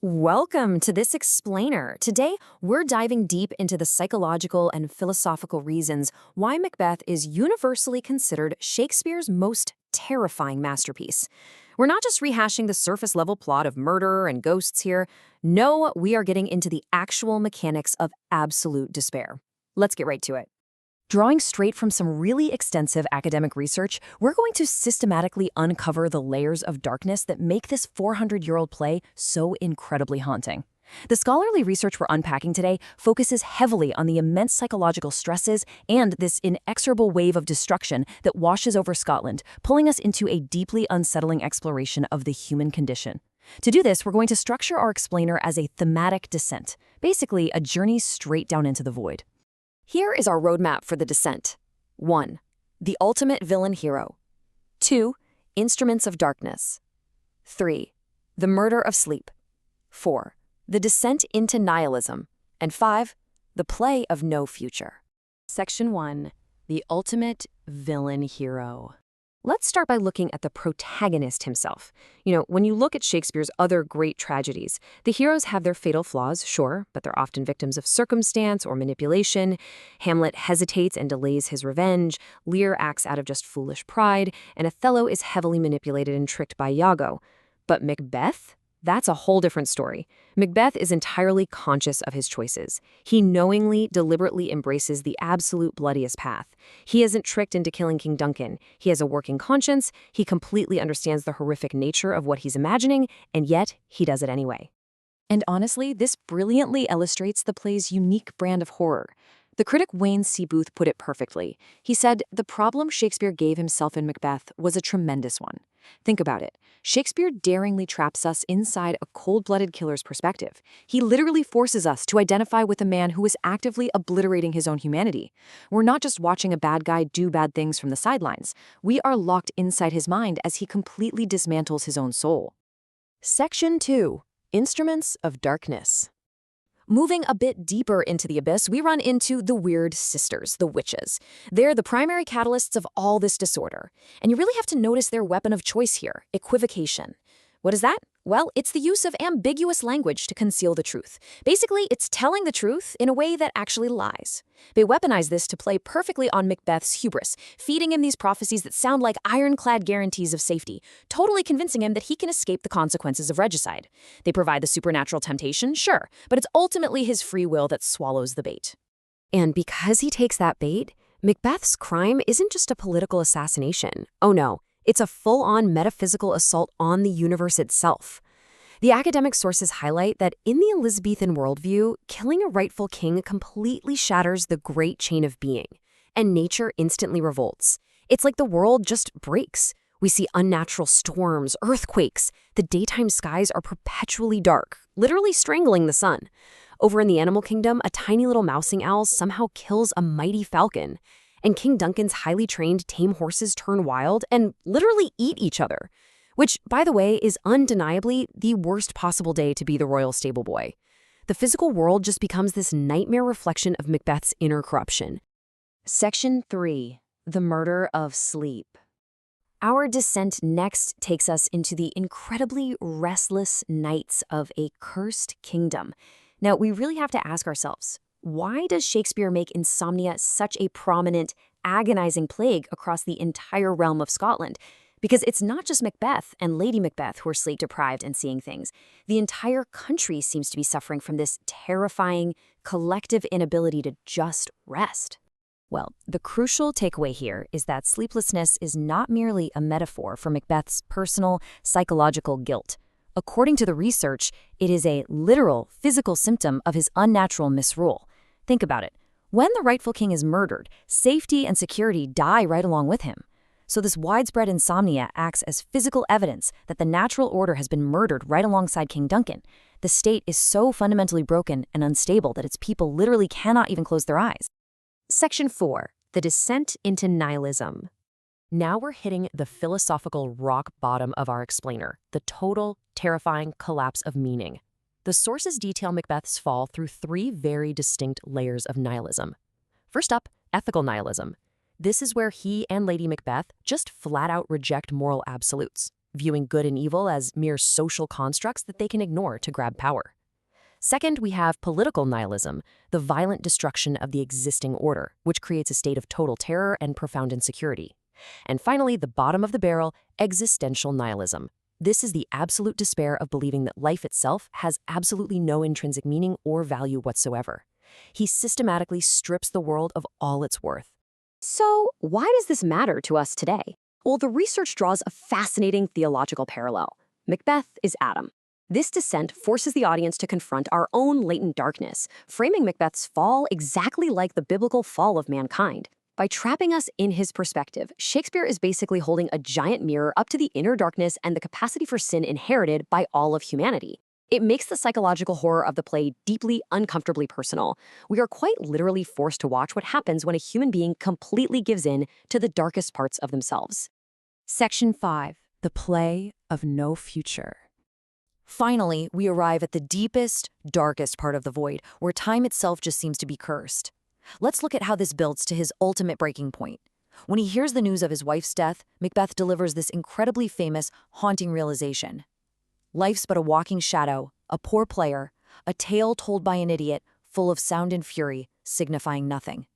Welcome to this explainer. Today, we're diving deep into the psychological and philosophical reasons why Macbeth is universally considered Shakespeare's most terrifying masterpiece. We're not just rehashing the surface level plot of murder and ghosts here. No, we are getting into the actual mechanics of absolute despair. Let's get right to it. Drawing straight from some really extensive academic research, we're going to systematically uncover the layers of darkness that make this 400-year-old play so incredibly haunting. The scholarly research we're unpacking today focuses heavily on the immense psychological stresses and this inexorable wave of destruction that washes over Scotland, pulling us into a deeply unsettling exploration of the human condition. To do this, we're going to structure our explainer as a thematic descent, basically a journey straight down into the void. Here is our roadmap for the descent. 1. The ultimate villain hero. 2. Instruments of darkness. 3. The murder of sleep. 4. The descent into nihilism. And 5. The play of no future. Section 1. The ultimate villain hero. Let's start by looking at the protagonist himself. When you look at Shakespeare's other great tragedies, the heroes have their fatal flaws, sure, but they're often victims of circumstance or manipulation. Hamlet hesitates and delays his revenge, Lear acts out of just foolish pride, and Othello is heavily manipulated and tricked by Iago. But Macbeth? That's a whole different story. Macbeth is entirely conscious of his choices. He knowingly, deliberately embraces the absolute bloodiest path. He isn't tricked into killing King Duncan. He has a working conscience, he completely understands the horrific nature of what he's imagining, and yet he does it anyway. And honestly, this brilliantly illustrates the play's unique brand of horror. The critic Wayne C. Booth put it perfectly. He said, "The problem Shakespeare gave himself in Macbeth was a tremendous one." Think about it. Shakespeare daringly traps us inside a cold-blooded killer's perspective. He literally forces us to identify with a man who is actively obliterating his own humanity. We're not just watching a bad guy do bad things from the sidelines. We are locked inside his mind as he completely dismantles his own soul. Section 2. Instruments of Darkness. Moving a bit deeper into the abyss, we run into the Weird Sisters, the witches. They're the primary catalysts of all this disorder. And you really have to notice their weapon of choice here, equivocation. What is that? Well, it's the use of ambiguous language to conceal the truth. Basically, it's telling the truth in a way that actually lies. They weaponize this to play perfectly on Macbeth's hubris, feeding him these prophecies that sound like ironclad guarantees of safety, totally convincing him that he can escape the consequences of regicide. They provide the supernatural temptation, sure, but it's ultimately his free will that swallows the bait. And because he takes that bait, Macbeth's crime isn't just a political assassination. Oh no. It's a full-on metaphysical assault on the universe itself. The academic sources highlight that in the Elizabethan worldview, killing a rightful king completely shatters the great chain of being, and nature instantly revolts. It's like the world just breaks. We see unnatural storms, earthquakes. The daytime skies are perpetually dark, literally strangling the sun. Over in the animal kingdom, a tiny little mousing owl somehow kills a mighty falcon. And King Duncan's highly trained tame horses turn wild and literally eat each other, which, by the way, is undeniably the worst possible day to be the royal stable boy. The physical world just becomes this nightmare reflection of Macbeth's inner corruption. Section 3. The Murder of Sleep. Our descent next takes us into the incredibly restless nights of a cursed kingdom. Now, we really have to ask ourselves, why does Shakespeare make insomnia such a prominent, agonizing plague across the entire realm of Scotland? Because it's not just Macbeth and Lady Macbeth who are sleep-deprived and seeing things. The entire country seems to be suffering from this terrifying, collective inability to just rest. Well, the crucial takeaway here is that sleeplessness is not merely a metaphor for Macbeth's personal, psychological guilt. According to the research, it is a literal, physical symptom of his unnatural misrule. Think about it. When the rightful king is murdered, safety and security die right along with him. So this widespread insomnia acts as physical evidence that the natural order has been murdered right alongside King Duncan. The state is so fundamentally broken and unstable that its people literally cannot even close their eyes. Section 4. The Descent into Nihilism. Now we're hitting the philosophical rock bottom of our explainer, the total, terrifying collapse of meaning. The sources detail Macbeth's fall through 3 very distinct layers of nihilism. First up, ethical nihilism. This is where he and Lady Macbeth just flat out reject moral absolutes. viewing good and evil as mere social constructs that they can ignore to grab power. Second, we have political nihilism, the violent destruction of the existing order, which creates a state of total terror and profound insecurity. And finally, the bottom of the barrel, existential nihilism. This is the absolute despair of believing that life itself has absolutely no intrinsic meaning or value whatsoever. He systematically strips the world of all its worth. So, why does this matter to us today? Well, the research draws a fascinating theological parallel. Macbeth is Adam. This descent forces the audience to confront our own latent darkness, framing Macbeth's fall exactly like the biblical fall of mankind. By trapping us in his perspective, Shakespeare is basically holding a giant mirror up to the inner darkness and the capacity for sin inherited by all of humanity. It makes the psychological horror of the play deeply, uncomfortably personal. We are quite literally forced to watch what happens when a human being completely gives in to the darkest parts of themselves. Section 5. The Play of No Future. Finally, we arrive at the deepest, darkest part of the void, where time itself just seems to be cursed. Let's look at how this builds to his ultimate breaking point. When he hears the news of his wife's death, Macbeth delivers this incredibly famous, haunting realization. Life's but a walking shadow, a poor player, a tale told by an idiot, full of sound and fury, signifying nothing.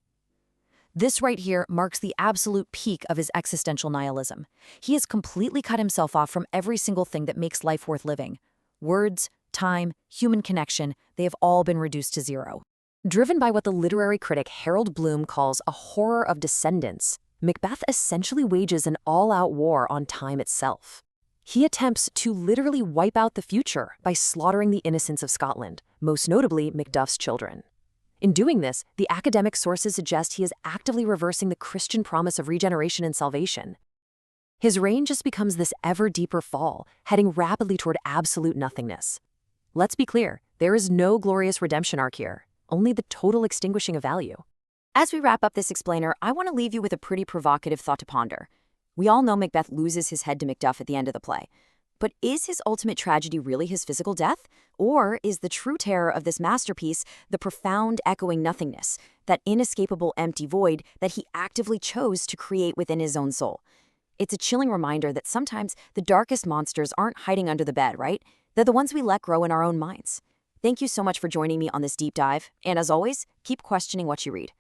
This right here marks the absolute peak of his existential nihilism. He has completely cut himself off from every single thing that makes life worth living. Words, time, human connection, they have all been reduced to zero. Driven by what the literary critic Harold Bloom calls a horror of descendants, Macbeth essentially wages an all-out war on time itself. He attempts to literally wipe out the future by slaughtering the innocents of Scotland, most notably Macduff's children. In doing this, the academic sources suggest he is actively reversing the Christian promise of regeneration and salvation. His reign just becomes this ever deeper fall, heading rapidly toward absolute nothingness. Let's be clear, there is no glorious redemption arc here, only the total extinguishing of value. As we wrap up this explainer, I want to leave you with a pretty provocative thought to ponder. We all know Macbeth loses his head to Macduff at the end of the play. But is his ultimate tragedy really his physical death? Or is the true terror of this masterpiece the profound echoing nothingness, that inescapable empty void that he actively chose to create within his own soul? It's a chilling reminder that sometimes the darkest monsters aren't hiding under the bed, right? They're the ones we let grow in our own minds. Thank you so much for joining me on this deep dive, and as always, keep questioning what you read.